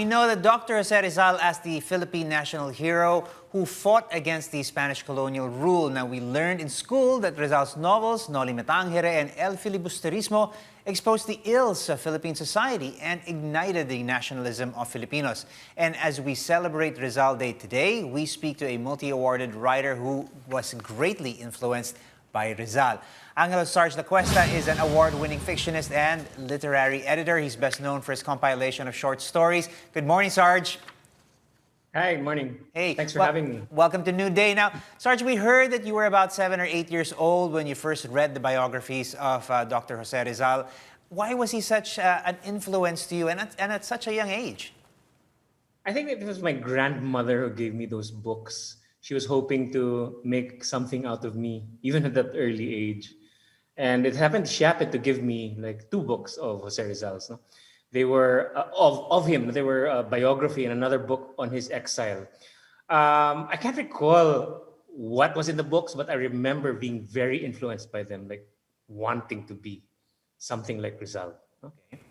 know that Dr. Jose Rizal as the Philippine National Hero who fought against the Spanish colonial rule. Now, we learned in school that Rizal's novels, Noli, Tangere, and Filibusterismo, exposed the ills of Philippine society and ignited the nationalism of Filipinos. And as we celebrate Rizal Day today, we speak to a multi-awarded writer who was greatly influenced by Rizal. Angelo Sarge Lacuesta is an award-winning fictionist and literary editor. He's best known for his compilation of short stories. Good morning, Sarge. Hi, good morning. Hey, thanks for having me. Welcome to New Day. Now, Sarge, we heard that you were about 7 or 8 years old when you first read the biographies of Dr. Jose Rizal. Why was he such an influence to you and at such a young age? I think it was my grandmother who gave me those books. She was hoping to make something out of me, even at that early age. And she happened to give me like 2 books of Jose Rizal's. No? They were of him. They were a biography and another book on his exile. I can't recall what was in the books, but I remember being very influenced by them, like wanting to be something like Rizal. No? Okay.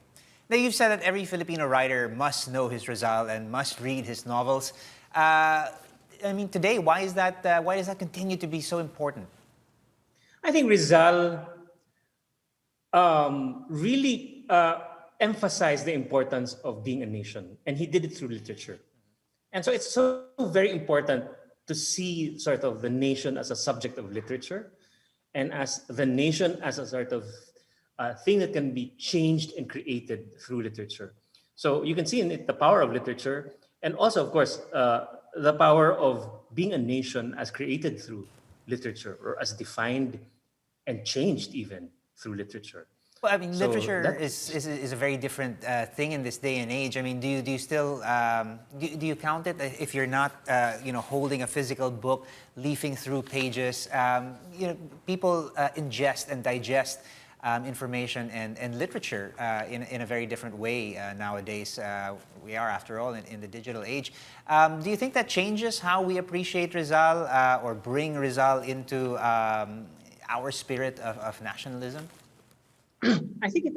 Now, you've said that every Filipino writer must know his Rizal and must read his novels. I mean, today, why does that continue to be so important? I think Rizal really emphasized the importance of being a nation, and he did it through literature. And so it's so very important to see sort of the nation as a subject of literature and as the nation as a sort of thing that can be changed and created through literature. So you can see in it the power of literature and also, of course, the power of being a nation as created through literature or as defined and changed even through literature. Well, I mean, literature is a very different thing in this day and age. I mean, do you still do you count it if you're not holding a physical book, leafing through pages? People ingest and digest information and literature in a very different way nowadays. We are, after all, in the digital age. Do you think that changes how we appreciate Rizal or bring Rizal into our spirit of nationalism? I think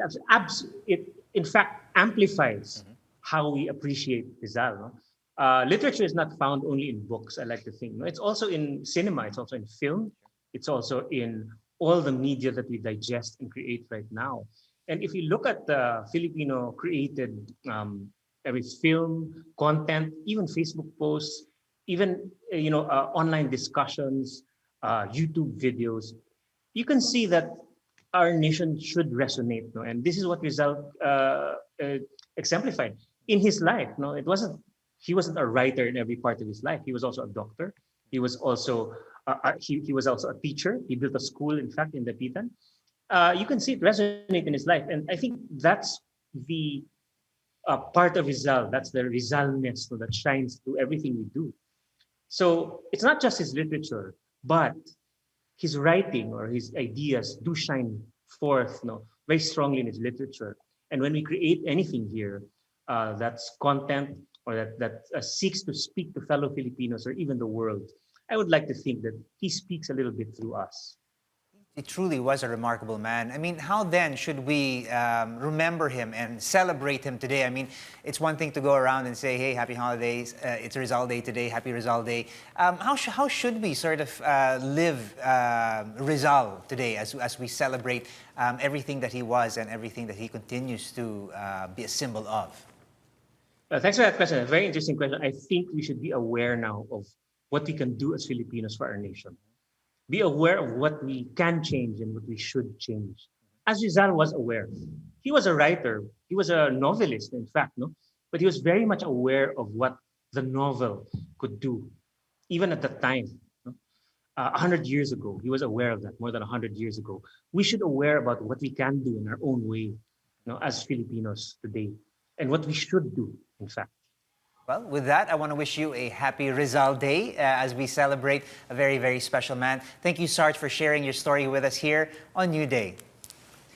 it in fact amplifies how we appreciate Rizal. No? Literature is not found only in books, I like to think. No? It's also in cinema, it's also in film, it's also in all the media that we digest and create right now. And if you look at the Filipino created every film, content, even Facebook posts, even online discussions, YouTube videos, you can see that our nation should resonate. No? And this is what Rizal exemplified in his life. No, he wasn't a writer in every part of his life. He was also a doctor. He was also he was also a teacher. He built a school, in fact, in Dapitan. You can see it resonate in his life. And I think that's the part of Rizal. That's the Rizalness that shines through everything we do. So it's not just his literature, but his writing or his ideas do shine forth very strongly in his literature. And when we create anything here that's content or that seeks to speak to fellow Filipinos or even the world, I would like to think that he speaks a little bit through us. It truly was a remarkable man. I mean, how then should we remember him and celebrate him today? I mean, it's one thing to go around and say, hey, happy holidays, it's Rizal Day today, happy Rizal Day. How should we sort of live Rizal today as we celebrate everything that he was and everything that he continues to be a symbol of? Thanks for that question. A very interesting question. I think we should be aware now of what we can do as Filipinos for our nation. Be aware of what we can change and what we should change. As Rizal was aware, he was a writer, he was a novelist, in fact, no? But he was very much aware of what the novel could do, even at that time. 100 years ago, he was aware of that, more than 100 years ago. We should aware about what we can do in our own way, as Filipinos today, and what we should do, in fact. Well, with that, I want to wish you a happy Rizal Day as we celebrate a very, very special man. Thank you, Sarge, for sharing your story with us here on New Day.